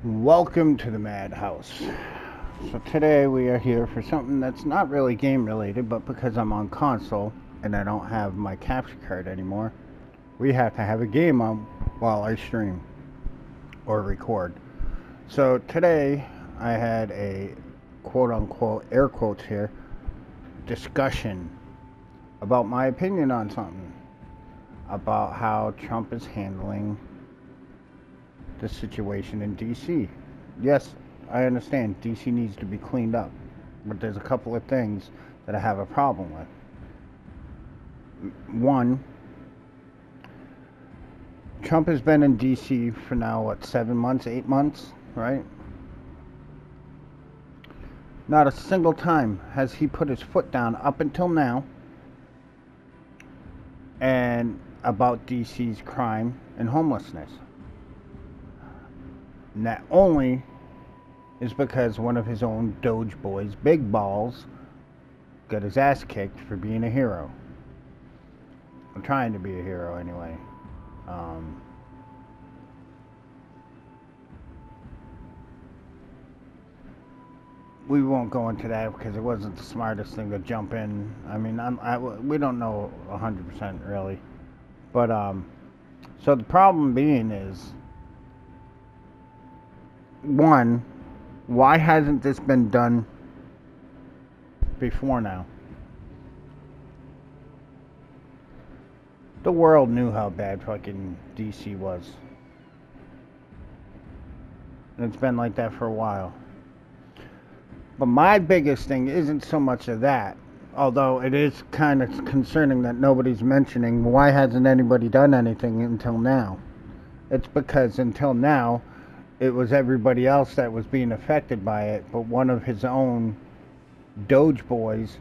Welcome to the Madhouse. So today we are here for something that's not really game related, but because I'm on console and I don't have my capture card anymore, we have to have a game on while I stream or record. So today I had a quote unquote air quotes here discussion about my opinion on something, about how Trump is handling the situation in DC. Yes, I understand DC needs to be cleaned up, but there's a couple of things that I have a problem with. One, Trump has been in DC for now, what, 7 months, 8 months, right? Not a single time has he put his foot down up until now and about DC's crime and homelessness. And that only is because one of his own Doge boys, Big Balls, got his ass kicked for being a hero. I'm trying to be a hero anyway. We won't go into that because it wasn't the smartest thing to jump in. I mean, we don't know 100% really. But, so the problem being is, one, why hasn't this been done before now? The world knew how bad fucking DC was. And it's been like that for a while. But my biggest thing isn't so much of that, although it is kind of concerning that nobody's mentioning why hasn't anybody done anything until now. It's because until now, it was everybody else that was being affected by it, but one of his own Doge boys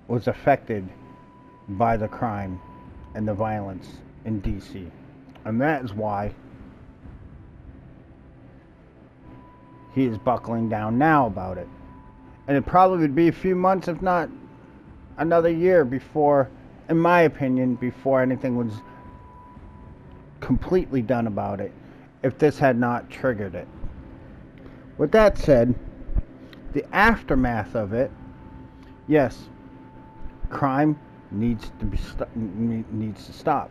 was affected by the crime and the violence in DC. And that is why he is buckling down now about it. And it probably would be a few months, if not another year before, in my opinion, before anything was completely done about it, if this had not triggered it. With that said, the aftermath of it, yes, crime needs to stop.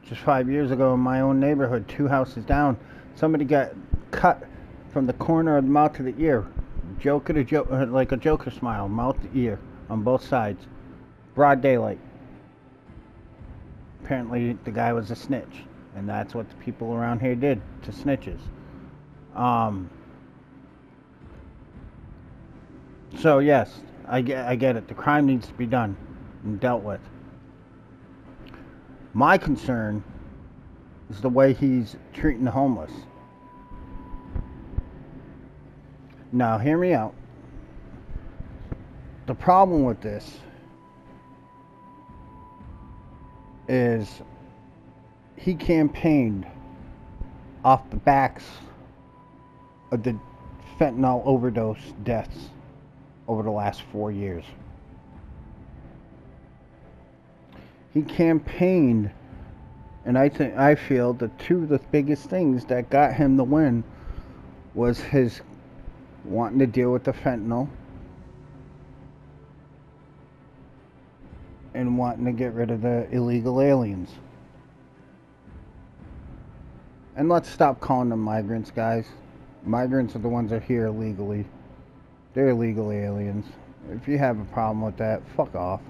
Just 5 years ago in my own neighborhood, 2 houses down, somebody got cut from the corner of the mouth to the ear. Like a Joker smile, mouth to ear, on both sides. Broad daylight. Apparently the guy was a snitch. And that's what the people around here did to snitches. So yes, I get it. The crime needs to be done and dealt with. My concern is the way he's treating the homeless. Now, hear me out. The problem with this is he campaigned off the backs of the fentanyl overdose deaths over the last 4 years. He campaigned, and I feel the two of the biggest things that got him the win was his wanting to deal with the fentanyl and wanting to get rid of the illegal aliens. And let's stop calling them migrants, guys. Migrants are the ones that are here illegally. They're illegal aliens. If you have a problem with that, fuck off.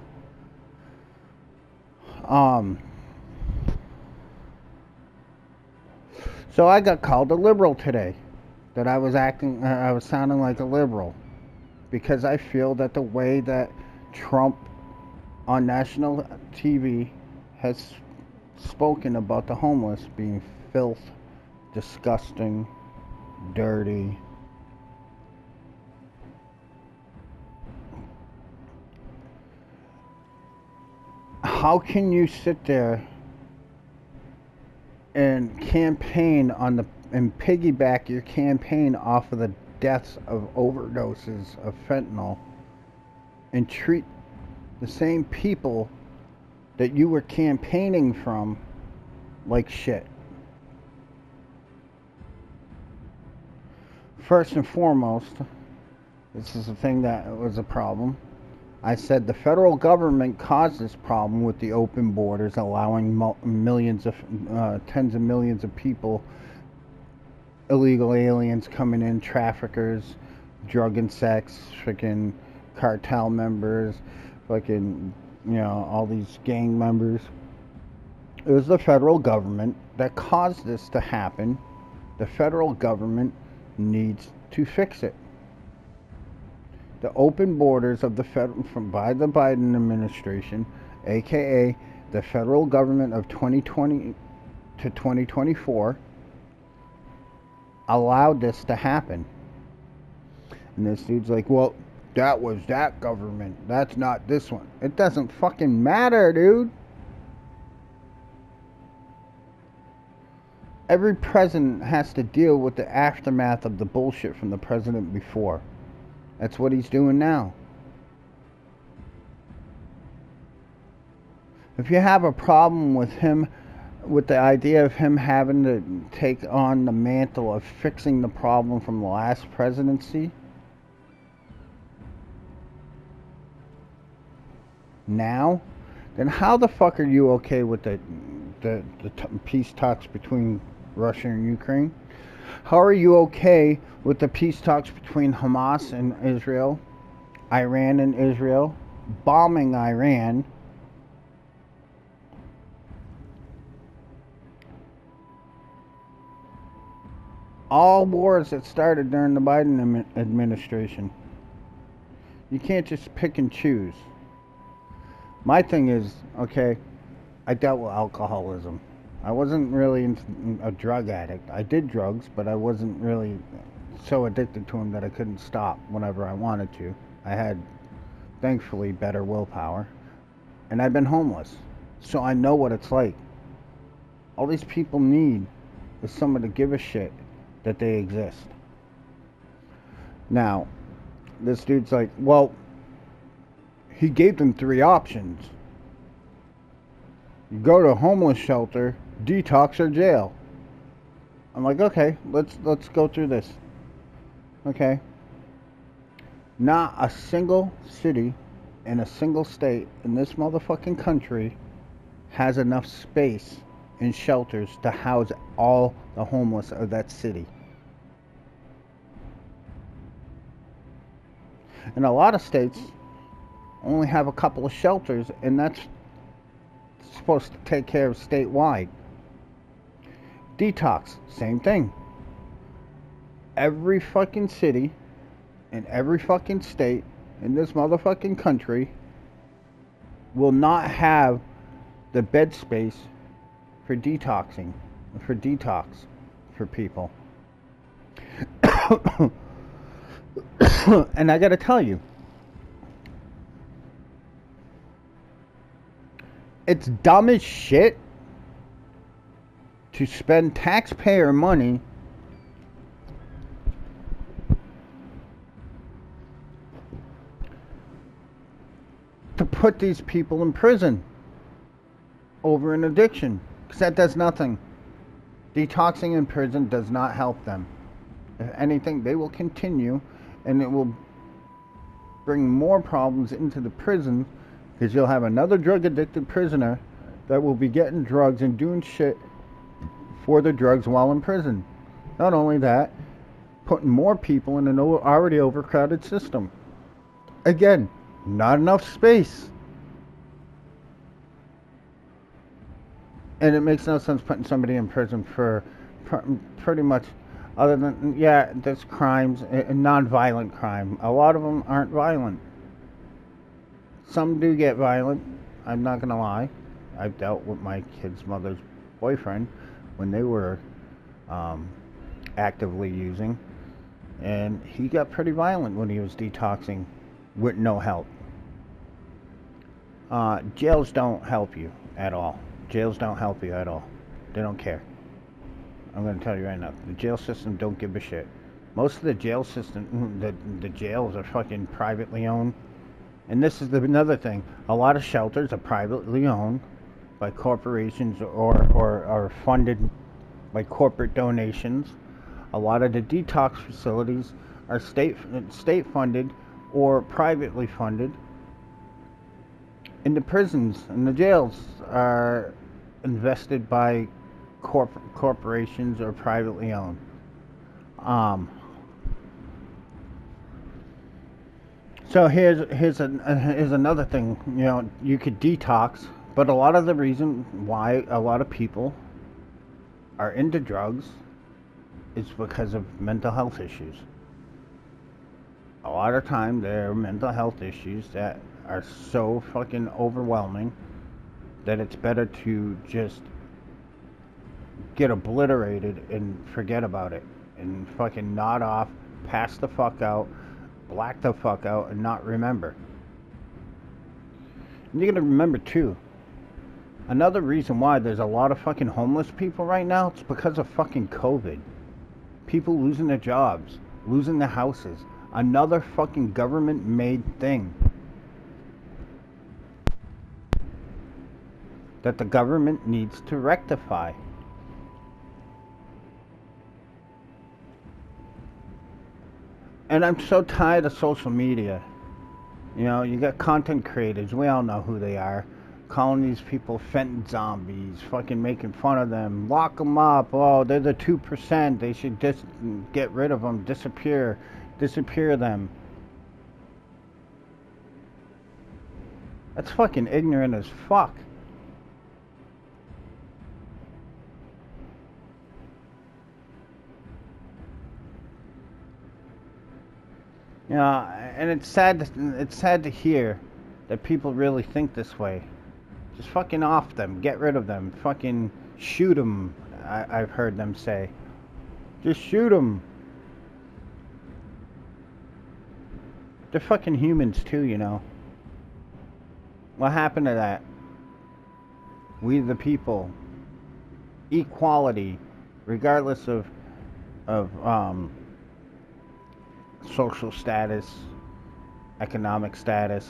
So I got called a liberal today. That I was sounding like a liberal. Because I feel that the way that Trump on national TV has spoken about the homeless being filth, disgusting, dirty. How can you sit there and campaign on and piggyback your campaign off of the deaths of overdoses of fentanyl and treat the same people that you were campaigning from like shit? First and foremost, this is the thing that was a problem. I said the federal government caused this problem with the open borders, allowing tens of millions of people, illegal aliens coming in, traffickers, drug and sex, freaking cartel members, fucking, all these gang members. It was the federal government that caused this to happen. The federal government needs to fix it. The open borders of the by the Biden administration, aka the federal government of 2020 to 2024, allowed this to happen. And this dude's like, well, that was that government. That's not this one. It doesn't fucking matter, dude. Every president has to deal with the aftermath of the bullshit from the president before. That's what he's doing now. If you have a problem with him, with the idea of him having to take on the mantle of fixing the problem from the last presidency, now, then how the fuck are you okay with the peace talks between Russia and Ukraine? How are you okay with the peace talks between Hamas and Israel, Iran and Israel, bombing Iran, all wars that started during the Biden administration? You can't just pick and choose. My thing is, okay, I dealt with alcoholism. I wasn't really a drug addict. I did drugs, but I wasn't really so addicted to them that I couldn't stop whenever I wanted to. I had, thankfully, better willpower. And I've been homeless, so I know what it's like. All these people need is someone to give a shit that they exist. Now, this dude's like, well, he gave them 3 options. You go to a homeless shelter, detox, or jail. I'm like, okay, let's go through this. Okay. Not a single city in a single state in this motherfucking country has enough space in shelters to house all the homeless of that city. And a lot of states only have a couple of shelters, and that's supposed to take care of statewide. Detox, same thing. Every fucking city in every fucking state in this motherfucking country will not have the bed space for detoxing, for detox for people. And I gotta tell you, it's dumb as shit to spend taxpayer money to put these people in prison over an addiction, because that does nothing. Detoxing in prison does not help them. If anything, they will continue, and it will bring more problems into the prison, because you'll have another drug-addicted prisoner that will be getting drugs and doing shit for the drugs while in prison. Not only that, putting more people in an already overcrowded system. Again, not enough space. And it makes no sense putting somebody in prison for pretty much, other than, yeah, there's crimes, non-violent crime. A lot of them aren't violent. Some do get violent, I'm not gonna lie. I've dealt with my kid's mother's boyfriend when they were actively using, and he got pretty violent when he was detoxing with no help. Jails don't help you at all. Jails don't help you at all. They don't care. I'm going to tell you right now. The jail system don't give a shit. Most of the jail system, the jails are fucking privately owned. And this is another thing. A lot of shelters are privately owned by corporations or are funded by corporate donations. A lot of the detox facilities are state funded or privately funded. And the prisons and the jails are invested by corporations or privately owned. So here's another thing. You know, you could detox, but a lot of the reason why a lot of people are into drugs is because of mental health issues. A lot of time there are mental health issues that are so fucking overwhelming that it's better to just get obliterated and forget about it and fucking nod off, pass the fuck out, black the fuck out, and not remember. And you gotta remember too, another reason why there's a lot of fucking homeless people right now, it's because of fucking COVID. People losing their jobs, losing their houses. Another fucking government-made thing that the government needs to rectify. And I'm so tired of social media. You know, you got content creators, we all know who they are, calling these people fentanyl zombies, fucking making fun of them, lock them up, oh, they're the 2%, they should just get rid of them, disappear them. That's fucking ignorant as fuck. You know, and it's sad to hear that people really think this way. Just fucking off them, get rid of them, fucking shoot them, I've heard them say. Just shoot them. They're fucking humans too, you know. What happened to that? We the people. Equality, regardless of social status, economic status,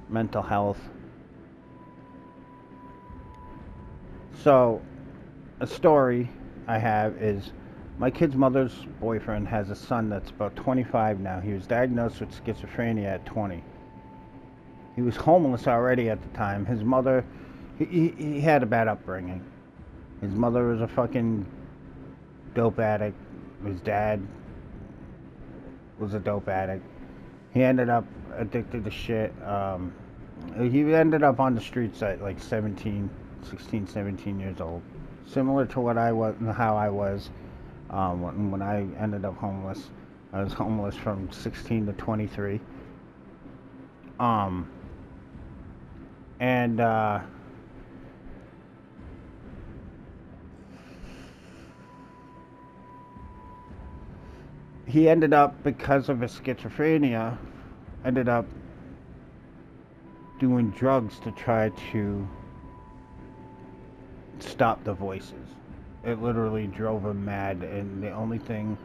mental health. So, a story I have is my kid's mother's boyfriend has a son that's about 25 now. He was diagnosed with schizophrenia at 20. He was homeless already at the time. His mother, he had a bad upbringing. His mother was a fucking dope addict. His dad was a dope addict. He ended up addicted to shit. He ended up on the streets at like 16, 17 years old. Similar to what I was, how I was when I ended up homeless. I was homeless from 16 to 23. He ended up, because of his schizophrenia, ended up doing drugs to try to stop the voices. It literally drove him mad, and the only thing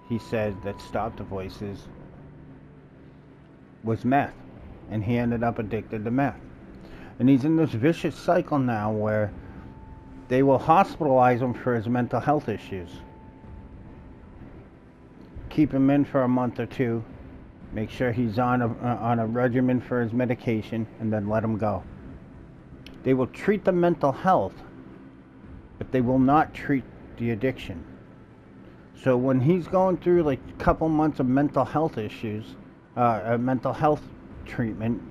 he said that stopped the voices was meth. And he ended up addicted to meth. And he's in this vicious cycle now where they will hospitalize him for his mental health issues. Keep him in for a month or two, make sure he's on a regimen for his medication, and then let him go. They will treat the mental health, but they will not treat the addiction. So when he's going through like a couple months of mental health issues, mental health treatment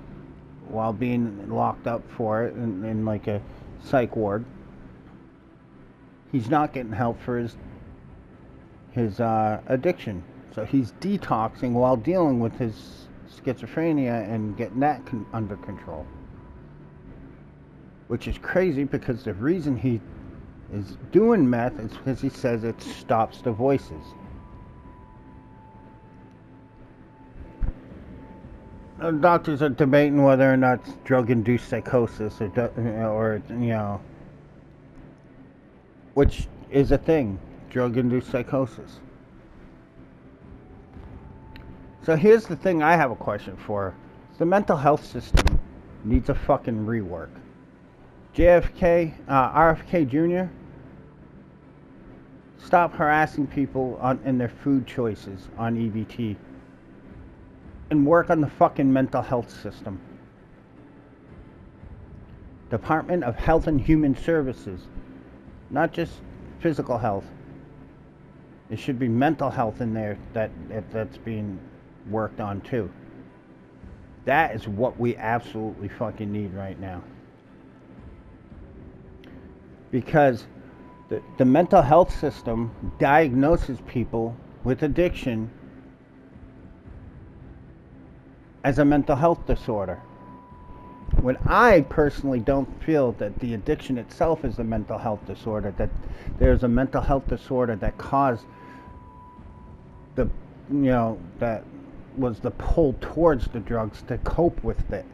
while being locked up for it in like a psych ward, he's not getting help for his addiction. So he's detoxing while dealing with his schizophrenia and getting that under control. Which is crazy, because the reason he is doing meth is because he says it stops the voices. Doctors are debating whether or not it's drug-induced psychosis or you know, which is a thing, drug-induced psychosis. So here's the thing I have a question for. The mental health system needs a fucking rework. RFK Jr., Stop harassing people in their food choices on EBT. And work on the fucking mental health system. Department of Health and Human Services. Not just physical health. There should be mental health in there that's being worked on too. That is what we absolutely fucking need right now. Because the mental health system diagnoses people with addiction as a mental health disorder. When I personally don't feel that the addiction itself is a mental health disorder, that there's a mental health disorder that caused that was the pull towards the drugs to cope with it.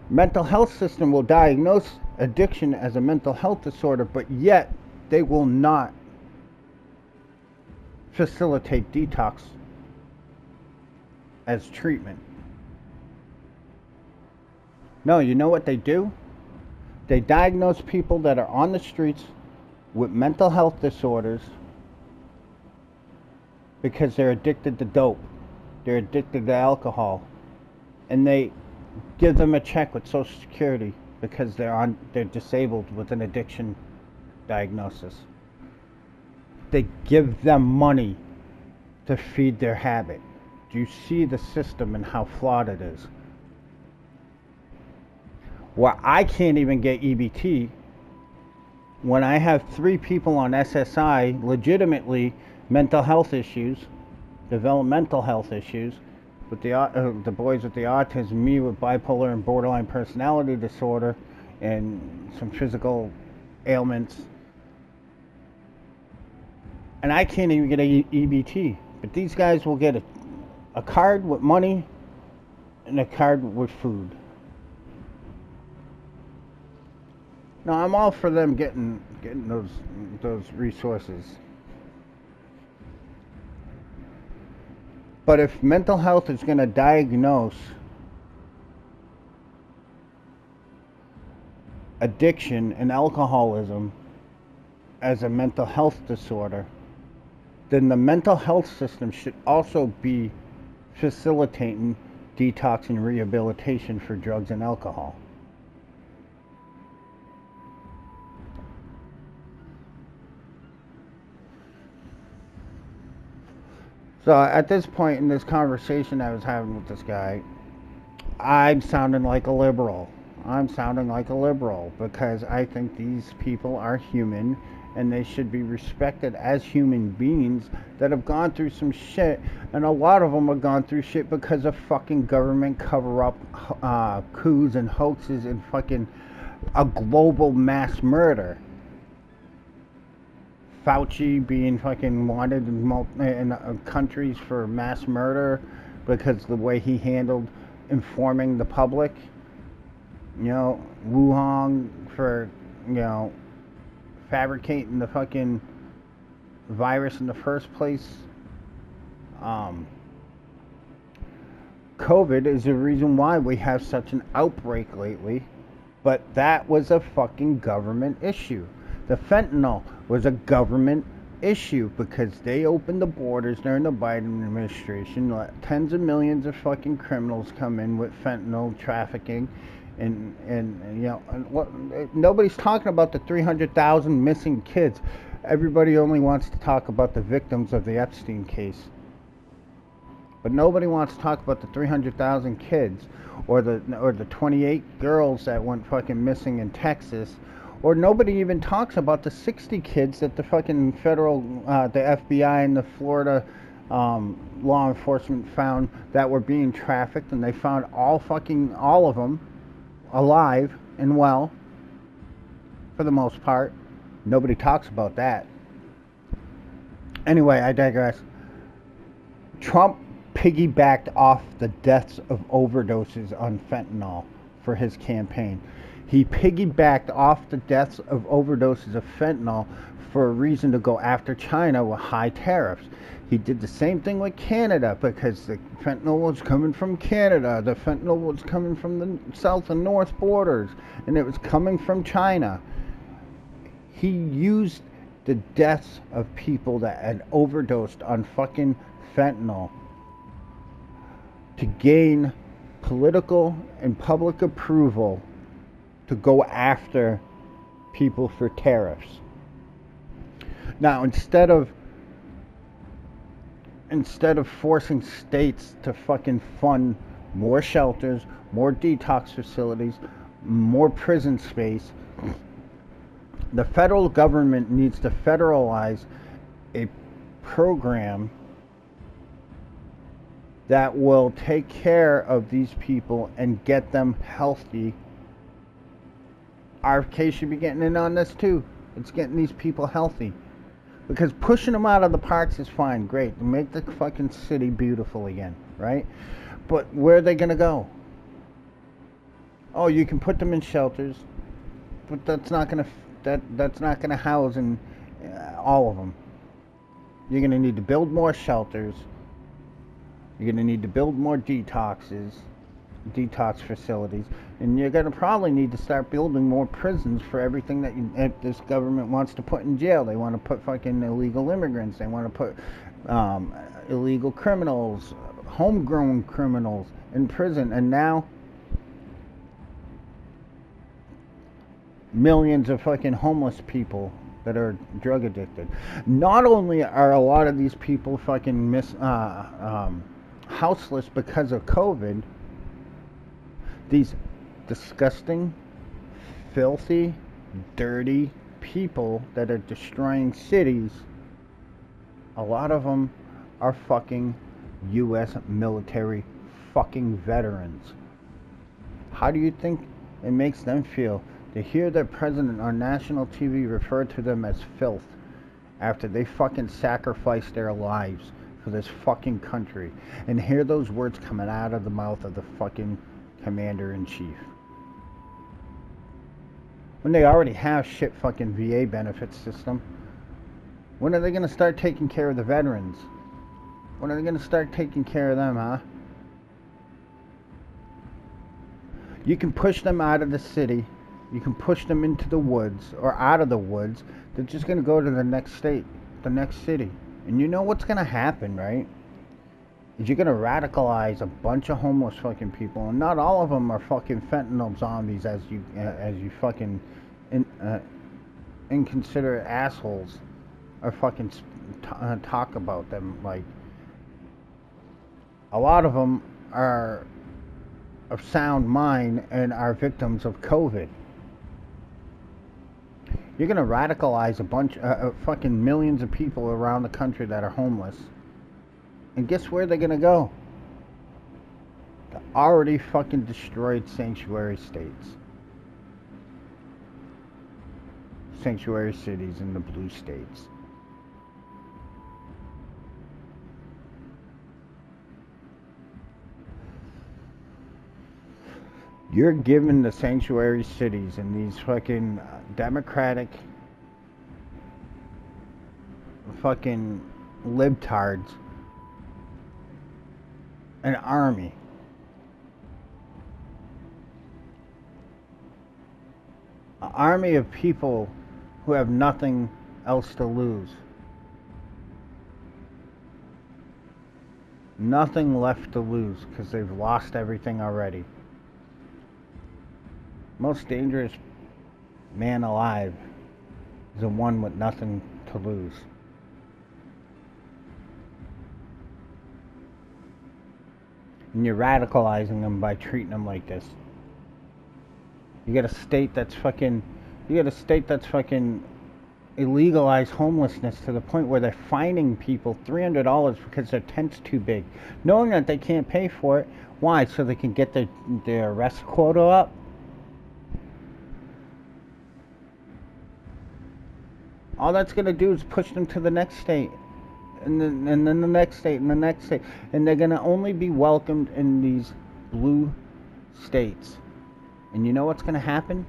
Mental health system will diagnose addiction as a mental health disorder, but yet they will not facilitate detox as treatment. No, you know what they do? They diagnose people that are on the streets with mental health disorders because they're addicted to dope. They're addicted to alcohol. And they give them a check with Social Security because they're disabled with an addiction diagnosis. They give them money to feed their habit. Do you see the system and how flawed it is? Where I can't even get EBT when I have 3 people on SSI, legitimately mental health issues, developmental health issues, with the boys with the autism, me with bipolar and borderline personality disorder, and some physical ailments, and I can't even get a EBT. But these guys will get a card with money and a card with food. Now I'm all for them getting those resources. But if mental health is going to diagnose addiction and alcoholism as a mental health disorder, then the mental health system should also be facilitating detox and rehabilitation for drugs and alcohol. So at this point in this conversation I was having with this guy, I'm sounding like a liberal. I'm sounding like a liberal because I think these people are human and they should be respected as human beings that have gone through some shit, and a lot of them have gone through shit because of fucking government cover-up coups and hoaxes and fucking a global mass murder. Fauci being fucking wanted in countries for mass murder because the way he handled informing the public. You know, Wuhan for, fabricating the fucking virus in the first place. COVID is the reason why we have such an outbreak lately, but that was a fucking government issue. The fentanyl was a government issue because they opened the borders during the Biden administration, let tens of millions of fucking criminals come in with fentanyl trafficking, and nobody's talking about the 300,000 missing kids. Everybody only wants to talk about the victims of the Epstein case, but nobody wants to talk about the 300,000 kids or the 28 girls that went fucking missing in Texas. Or nobody even talks about the 60 kids that the fucking federal, the FBI and the Florida law enforcement found that were being trafficked, and they found all of them alive and well, for the most part. Nobody talks about that. Anyway, I digress. Trump piggybacked off the deaths of overdoses on fentanyl for his campaign. He piggybacked off the deaths of overdoses of fentanyl for a reason to go after China with high tariffs. He did the same thing with Canada because the fentanyl was coming from Canada. The fentanyl was coming from the south and north borders, and it was coming from China. He used the deaths of people that had overdosed on fucking fentanyl to gain political and public approval to go after people for tariffs. Now, instead of forcing states to fucking fund more shelters, more detox facilities, more prison space, the federal government needs to federalize a program that will take care of these people and get them healthy. RFK should be getting in on this too. It's getting these people healthy. Because pushing them out of the parks is fine, great. Make the fucking city beautiful again, right? But where are they going to go? Oh, you can put them in shelters, but that's not going to house all of them. You're going to need to build more shelters. You're going to need to build more detox facilities, and you're going to probably need to start building more prisons for everything that this government wants to put in jail. They want to put fucking illegal immigrants. They want to put illegal criminals, homegrown criminals in prison, and now millions of fucking homeless people that are drug addicted. Not only are a lot of these people fucking houseless because of COVID, these disgusting, filthy, dirty people that are destroying cities, a lot of them are fucking U.S. military fucking veterans. How do you think it makes them feel to hear their president on national TV refer to them as filth after they fucking sacrificed their lives for this fucking country, and hear those words coming out of the mouth of the fucking commander-in-chief? When they already have shit fucking VA benefit system, when are they going to start taking care of the veterans? When are they going to start taking care of them, huh? You can push them out of the city. You can push them into the woods or out of the woods. They're just going to go to the next state, the next city. And you know what's going to happen, right? Is you're going to radicalize a bunch of homeless fucking people. And not all of them are fucking fentanyl zombies as you fucking inconsiderate assholes are fucking talk about them. Like, a lot of them are of sound mind and are victims of COVID. You're going to radicalize a bunch of fucking millions of people around the country that are homeless. And guess where they're going to go? The already fucking destroyed sanctuary states. Sanctuary cities in the blue states. You're giving the sanctuary cities and these fucking democratic fucking libtards an army. An army of people who have nothing else to lose. Nothing left to lose because they've lost everything already. Most dangerous man alive is the one with nothing to lose. And you're radicalizing them by treating them like this. You got a state that's fucking illegalized homelessness to the point where they're fining people $300 because their tent's too big, knowing that they can't pay for it. Why? So they can get their arrest quota up. All that's going to do is push them to the next state, and then the next state, and the next state. And they're going to only be welcomed in these blue states. And you know what's going to happen?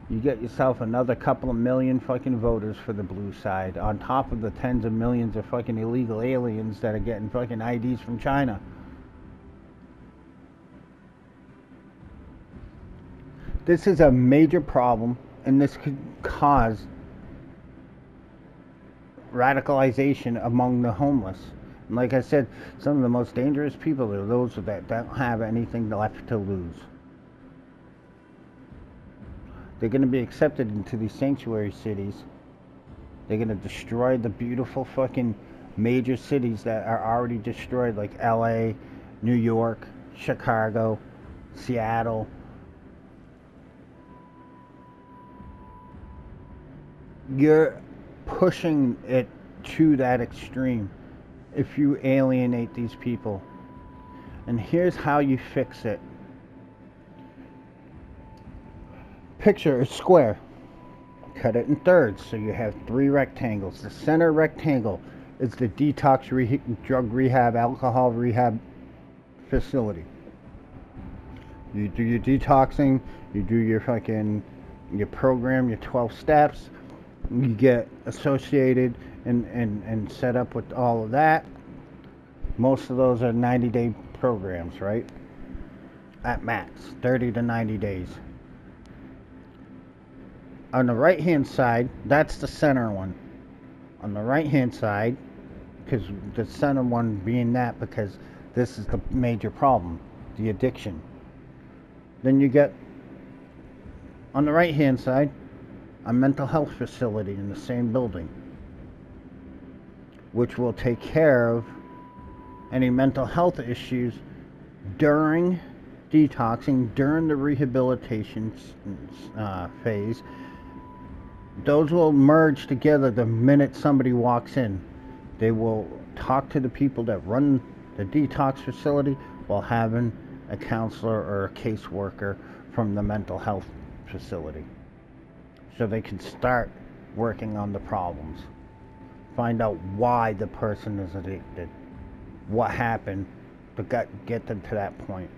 You get yourself another couple of million fucking voters for the blue side, on top of the tens of millions of fucking illegal aliens that are getting fucking IDs from China. This is a major problem, and this could cause radicalization among the homeless. And like I said, some of the most dangerous people are those that don't have anything left to lose. They're going to be accepted into these sanctuary cities. They're going to destroy the beautiful fucking major cities that are already destroyed, like LA, New York, Chicago, Seattle. You're pushing it to that extreme if you alienate these people. And here's how you fix it. Picture a square. Cut it in thirds so you have 3 rectangles. The center rectangle is the detox, drug rehab, alcohol rehab facility. You do your detoxing, you do your program, your 12 steps. You get associated and set up with all of that. Most of those are 90-day programs, right? At max, 30 to 90 days. On the right hand side, that's the center one. On the right hand side, because the center one being that, because this is the major problem, the addiction. Then you get, on the right hand side, a mental health facility in the same building, which will take care of any mental health issues during detoxing, during the rehabilitation phase. Those will merge together the minute somebody walks in. They will talk to the people that run the detox facility while having a counselor or a caseworker from the mental health facility. So they can start working on the problems. Find out why the person is addicted. What happened to get them to that point.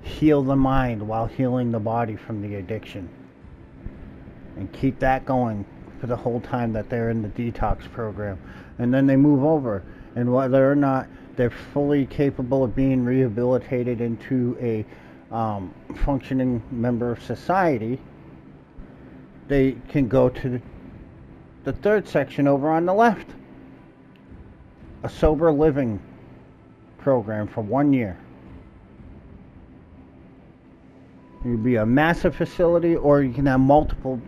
Heal the mind while healing the body from the addiction. And keep that going for the whole time that they're in the detox program. And then they move over. And whether or not they're fully capable of being rehabilitated into a functioning member of society, they can go to the third section over on the left. A sober living program for 1 year. It could be a massive facility, or you can have multiple.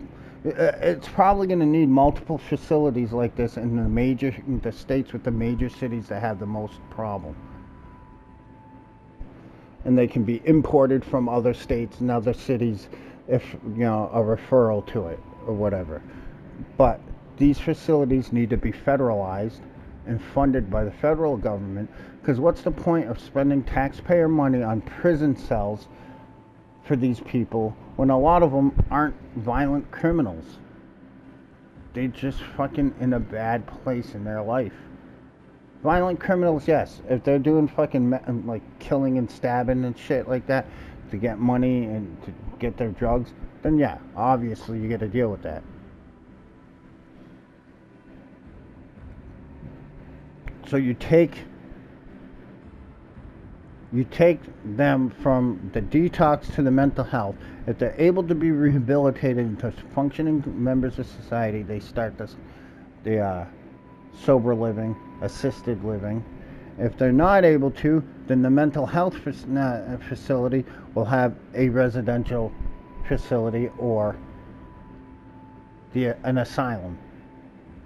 It's probably going to need multiple facilities like this in the states with the major cities that have the most problem. And they can be imported from other states and other cities if, a referral to it or whatever. But these facilities need to be federalized and funded by the federal government, because what's the point of spending taxpayer money on prison cells for these people when a lot of them aren't violent criminals? They're just fucking in a bad place in their life. Violent criminals, yes, if they're doing fucking like killing and stabbing and shit like that to get money and to get their drugs, then yeah, obviously you got to deal with that. So you take them from the detox to the mental health. If they're able to be rehabilitated into functioning members of society, they start the sober living, assisted living. If they're not able to, then the mental health facility will have a residential facility or an asylum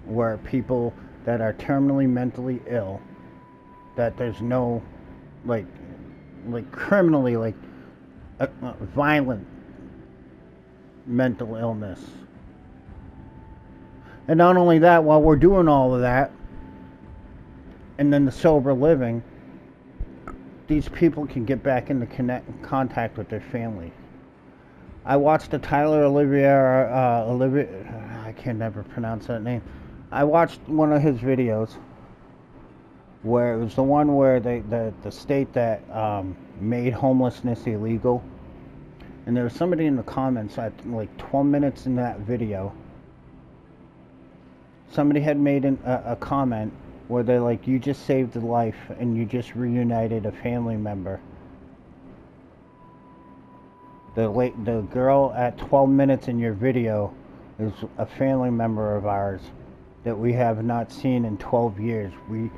where people that are terminally mentally ill, that there's no like criminally violent mental illness. And not only that, while we're doing all of that, and then the sober living, these people can get back into contact with their family. I watched the Olivia, I can never pronounce that name. I watched one of his videos where it was the one where the state that made homelessness illegal. And there was somebody in the comments at like 12 minutes in that video. Somebody had made a comment where they're like, you just saved a life and you just reunited a family member. The girl at 12 minutes in your video is a family member of ours that we have not seen in 12 years. We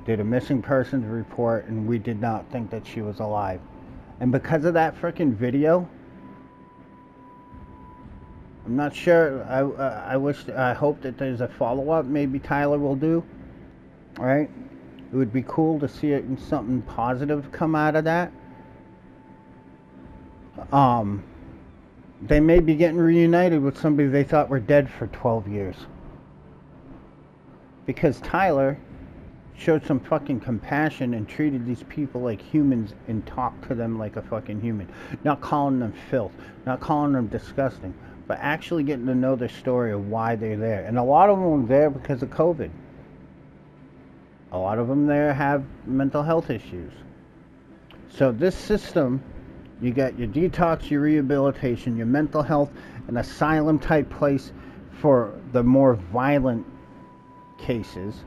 did a missing persons report and we did not think that she was alive. And because of that freaking video, I'm not sure. I hope that there's a follow-up. Maybe Tyler will do. All right. It would be cool to see it in something positive come out of that. They may be getting reunited with somebody they thought were dead for 12 years. Because Tyler showed some fucking compassion and treated these people like humans and talked to them like a fucking human. Not calling them filth, not calling them disgusting, but actually getting to know their story of why they're there. And a lot of them are there because of COVID. A lot of them there have mental health issues. So this system, you got your detox, your rehabilitation, your mental health, an asylum type place for the more violent cases.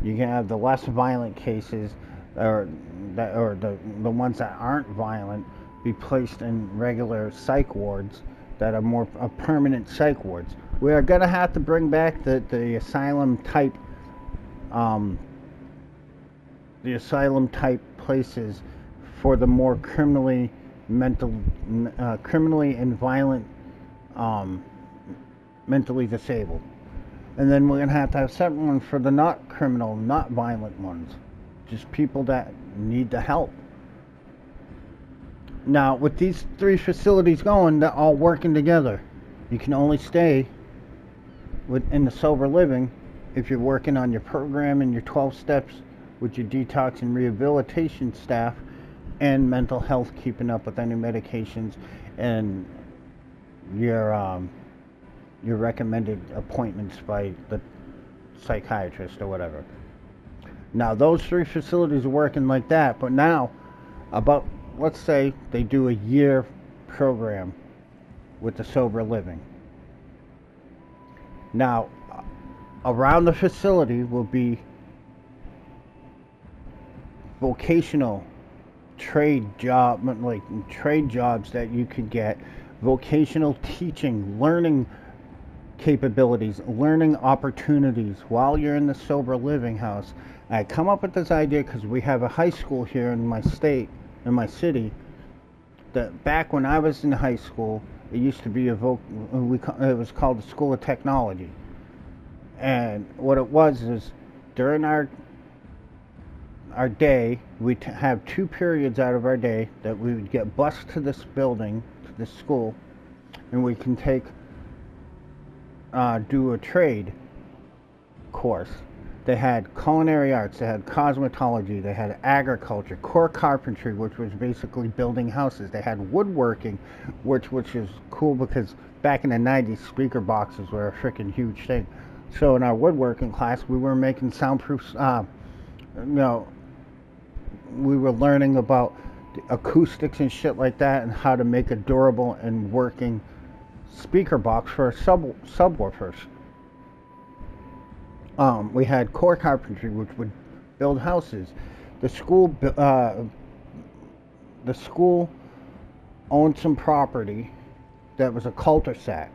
You can have the less violent cases, or the ones that aren't violent, be placed in regular psych wards that are more permanent psych wards. We are going to have to bring back the asylum type places for the more criminally and violent, mentally disabled. And then we're going to have separate one for the not criminal, not violent ones. Just people that need the help. Now, with these 3 facilities going, they're all working together. You can only stay in the sober living if you're working on your program and your 12 steps with your detox and rehabilitation staff and mental health, keeping up with any medications and your recommended appointments by the psychiatrist or whatever. Now, those 3 facilities are working like that, but now, let's say they do a year program with the sober living. Now, around the facility will be vocational trade jobs that you could get, vocational teaching, learning capabilities, learning opportunities while you're in the sober living house. I come up with this idea because we have a high school here in my city, that back when I was in high school, it used to be it was called the School of Technology. And what it was is, during our day, we'd have 2 periods out of our day that we would get bused to this building, to this school, and we can do a trade course. They had culinary arts, they had cosmetology, they had agriculture, core carpentry, which was basically building houses. They had woodworking, which is cool because back in the 90s, speaker boxes were a freaking huge thing. So in our woodworking class, we were making soundproof, we were learning about the acoustics and shit like that, and how to make a durable and working speaker box for subwoofers. We had core carpentry, which would build houses. The school owned some property that was a cul-de-sac.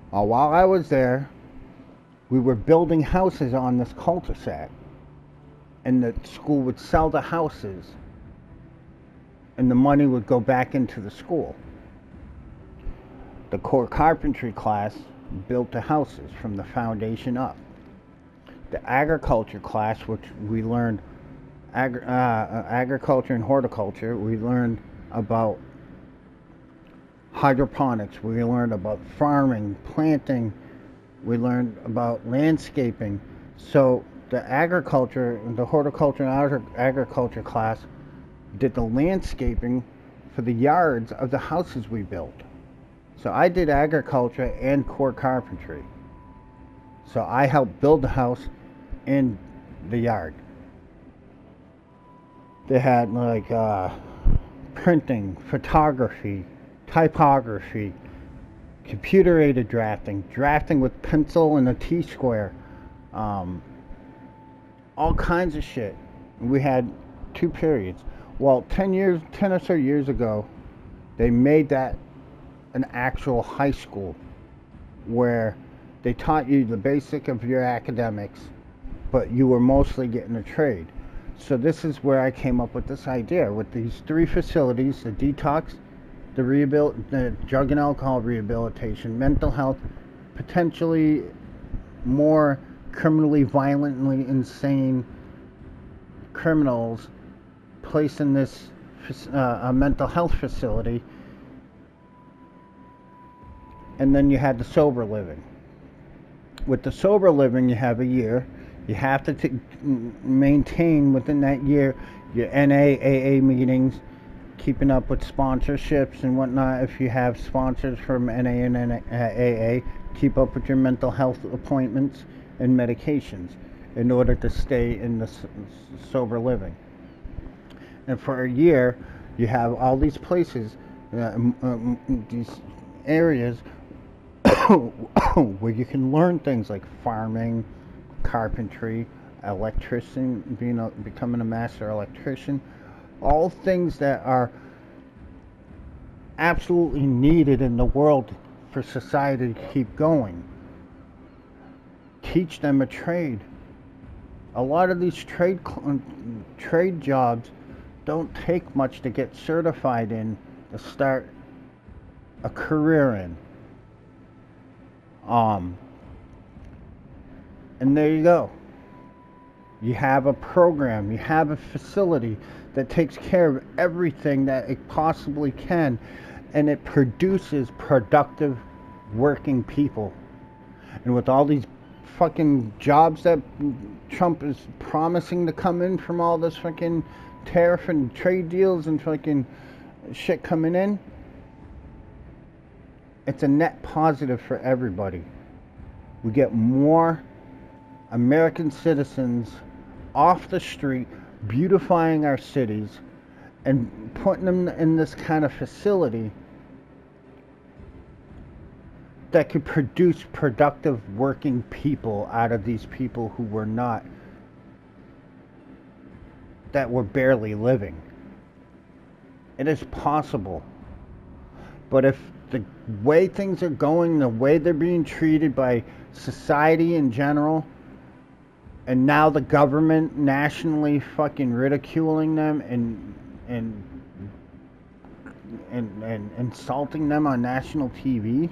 While I was there, we were building houses on this cul-de-sac, and the school would sell the houses, and the money would go back into the school. The core carpentry class built the houses from the foundation up. The agriculture class, which we learned agriculture and horticulture, we learned about hydroponics, we learned about farming, planting, we learned about landscaping. So the horticulture and agriculture class did the landscaping for the yards of the houses we built. So I did agriculture and core carpentry. So I helped build the house and the yard. They had printing, photography, typography, computer-aided drafting with pencil and a T-square, all kinds of shit. We had 2 periods. Well, 10 or so years ago, they made that an actual high school where they taught you the basic of your academics, but you were mostly getting a trade. So this is where I came up with this idea with these three facilities: the detox, the drug and alcohol rehabilitation, mental health, potentially more criminally violently insane criminals placed in this a mental health facility. And then you had the sober living. With the sober living, you have a year. You have to maintain within that year your NAAA meetings, keeping up with sponsorships and whatnot. If you have sponsors from NA and AA, keep up with your mental health appointments and medications in order to stay in the sober living. And for a year, you have all these places, these areas where you can learn things like farming, carpentry, electrician, becoming a master electrician, all things that are absolutely needed in the world for society to keep going. Teach them a trade. A lot of these trade jobs don't take much to get certified in, to start a career in. And there you go. You have a program, you have a facility that takes care of everything that it possibly can, and it produces productive working people. And with all these fucking jobs that Trump is promising to come in from all this fucking tariff and trade deals and fucking shit coming in, it's a net positive for everybody. We get more American citizens off the street, beautifying our cities, and putting them in this kind of facility that could produce productive working people out of these people who were not, that were barely living. It is possible. But if the way things are going, the way they're being treated by society in general, and now the government nationally fucking ridiculing them and insulting them on national TV,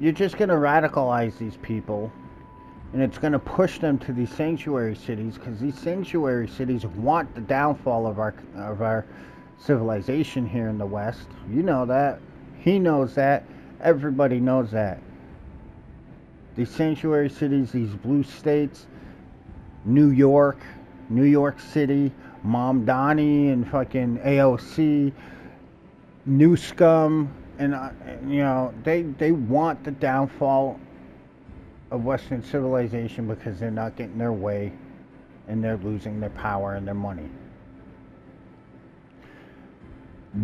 you're just going to radicalize these people, and it's going to push them to these sanctuary cities, because these sanctuary cities want the downfall of our civilization here in the West. You know that. He knows that. Everybody knows that. These sanctuary cities, these blue states, New York City, Mamdani and fucking AOC, New Scum, and they want the downfall of Western civilization because they're not getting their way and they're losing their power and their money.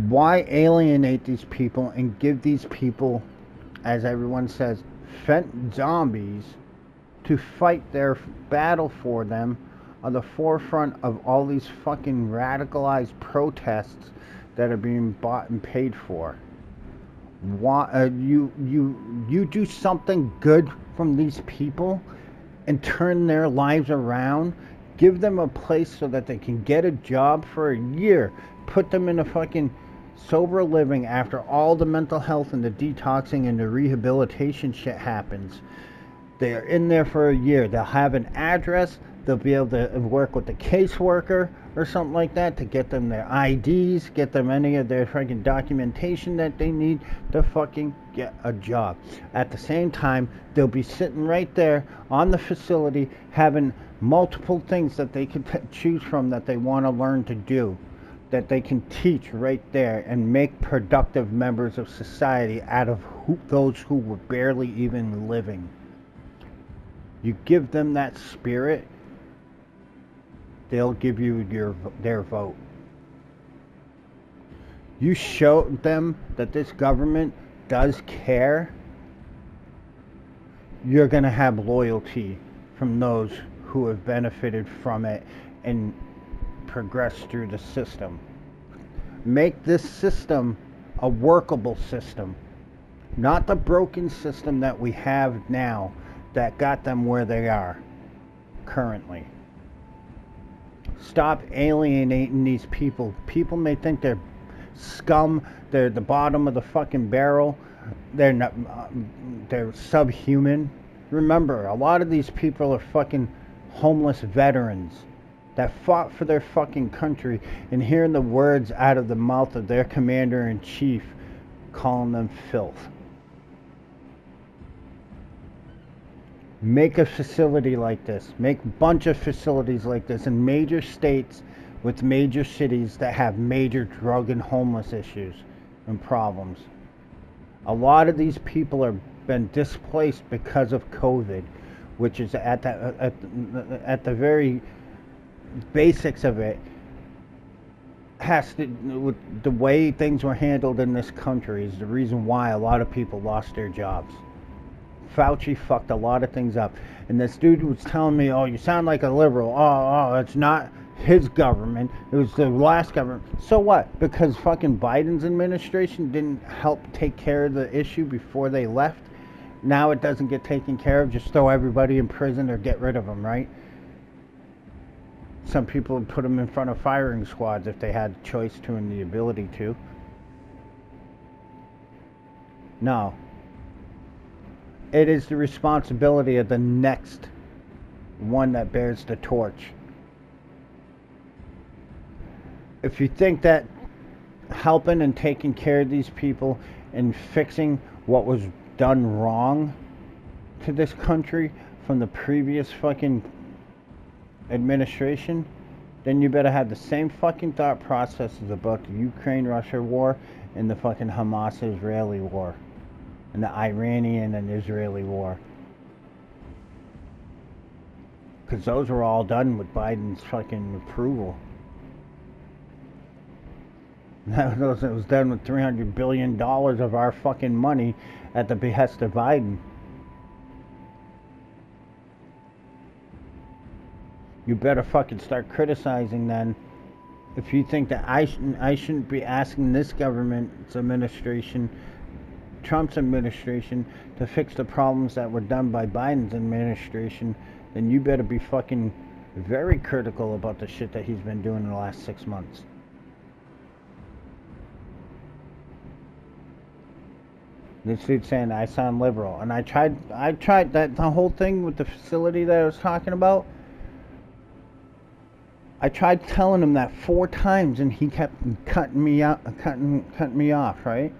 Why alienate these people and give these people, as everyone says, zombies to fight their battle for them on the forefront of all these fucking radicalized protests that are being bought and paid for? Why you do something good from these people and turn their lives around, give them a place so that they can get a job for a year, put them in a fucking sober living after all the mental health and the detoxing and the rehabilitation shit happens. They are in there for a year. They'll have an address. They'll be able to work with the caseworker or something like that to get them their IDs, get them any of their fucking documentation that they need to fucking get a job. At the same time, they'll be sitting right there on the facility having multiple things that they can choose from that they want to learn to do, that they can teach right there and make productive members of society out of those who were barely even living. You give them that spirit, they'll give you their vote. You show them that this government does care, you're going to have loyalty from those who have benefited from it and progressed through the system. Make this system a workable system, not the broken system that we have now that got them where they are currently. Stop alienating these people. People may think they're scum, they're the bottom of the fucking barrel, they're not, they're subhuman. Remember, a lot of these people are fucking homeless veterans that fought for their fucking country, and hearing the words out of the mouth of their commander-in-chief calling them filth. Make a facility like this. Make a bunch of facilities like this in major states with major cities that have major drug and homeless issues and problems. A lot of these people have been displaced because of COVID, which is at the very basics of it, has to with the way things were handled in this country is the reason why a lot of people lost their jobs. Fauci fucked a lot of things up, and this dude was telling me, "Oh, you sound like a liberal." Oh, it's not his government; it was the last government. So what? Because fucking Biden's administration didn't help take care of the issue before they left. Now it doesn't get taken care of. Just throw everybody in prison or get rid of them, right? Some people would put them in front of firing squads if they had the choice to and the ability to. No. It is the responsibility of the next one that bears the torch. If you think that helping and taking care of these people and fixing what was done wrong to this country from the previous fucking administration, then you better have the same fucking thought processes about the Ukraine-Russia war and the fucking Hamas-Israeli war and the Iranian and Israeli war. Because those were all done with Biden's fucking approval. It was done with $300 billion of our fucking money at the behest of Biden. You better fucking start criticizing then. If you think that I shouldn't be asking this government's administration, Trump's administration, to fix the problems that were done by Biden's administration, then you better be fucking very critical about the shit that he's been doing in the last 6 months. This dude's saying I sound liberal, and I tried that the whole thing with the facility that I was talking about. I tried telling him that 4 times, and he kept cutting me off, right?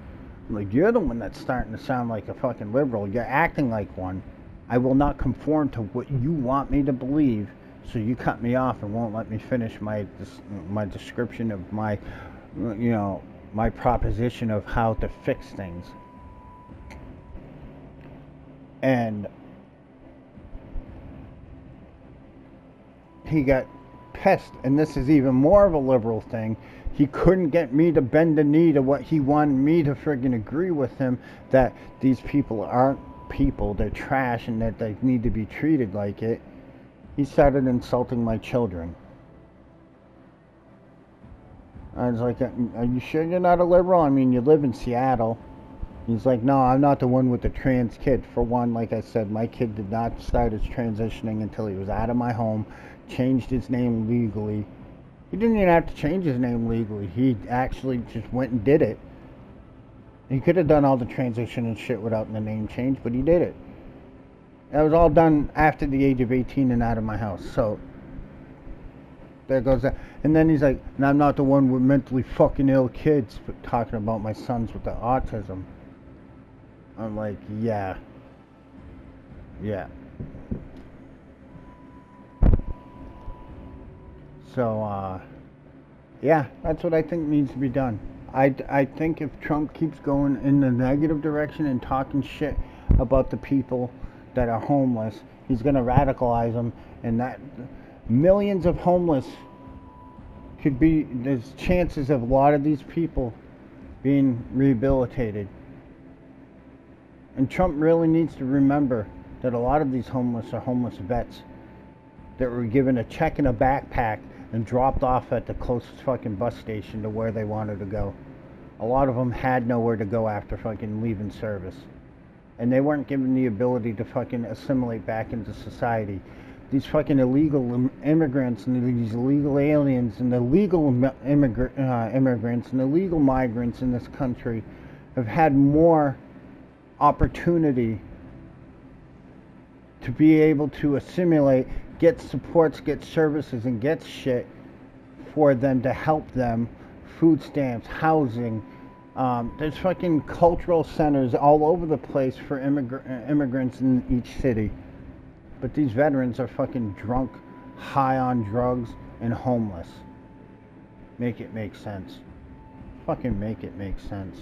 I'm like, you're the one that's starting to sound like a fucking liberal. You're acting like one. I will not conform to what you want me to believe, so you cut me off and won't let me finish my description of my, my proposition of how to fix things. And he got pissed, and this is even more of a liberal thing. He couldn't get me to bend the knee to what he wanted me to friggin' agree with him, that these people aren't people, they're trash, and that they need to be treated like it. He started insulting my children. I was like, are you sure you're not a liberal? I mean, you live in Seattle. He's like, no, I'm not the one with the trans kid. For one, like I said, my kid did not start his transitioning until he was out of my home, changed his name legally. He didn't even have to change his name legally. He actually just went and did it. He could have done all the transition and shit without the name change, but he did it. That was all done after the age of 18 and out of my house. So, there goes that. And then he's like, and I'm not the one with mentally fucking ill kids, but talking about my sons with the autism. I'm like, yeah. So, yeah, that's what I think needs to be done. I think if Trump keeps going in the negative direction and talking shit about the people that are homeless, he's going to radicalize them, and that millions of homeless could be, there's chances of a lot of these people being rehabilitated. And Trump really needs to remember that a lot of these homeless are homeless vets. that were given a check in a backpack and dropped off at the closest fucking bus station to where they wanted to go. A lot of them had nowhere to go after fucking leaving service. And they weren't given the ability to fucking assimilate back into society. These fucking illegal immigrants and these illegal aliens and the legal immigrants and the legal migrants in this country have had more opportunity to be able to assimilate, get supports, get services, and get shit for them to help them. Food stamps, housing. There's fucking cultural centers all over the place for immigrants in each city. But these veterans are fucking drunk, high on drugs, and homeless. Make it make sense. Fucking make it make sense.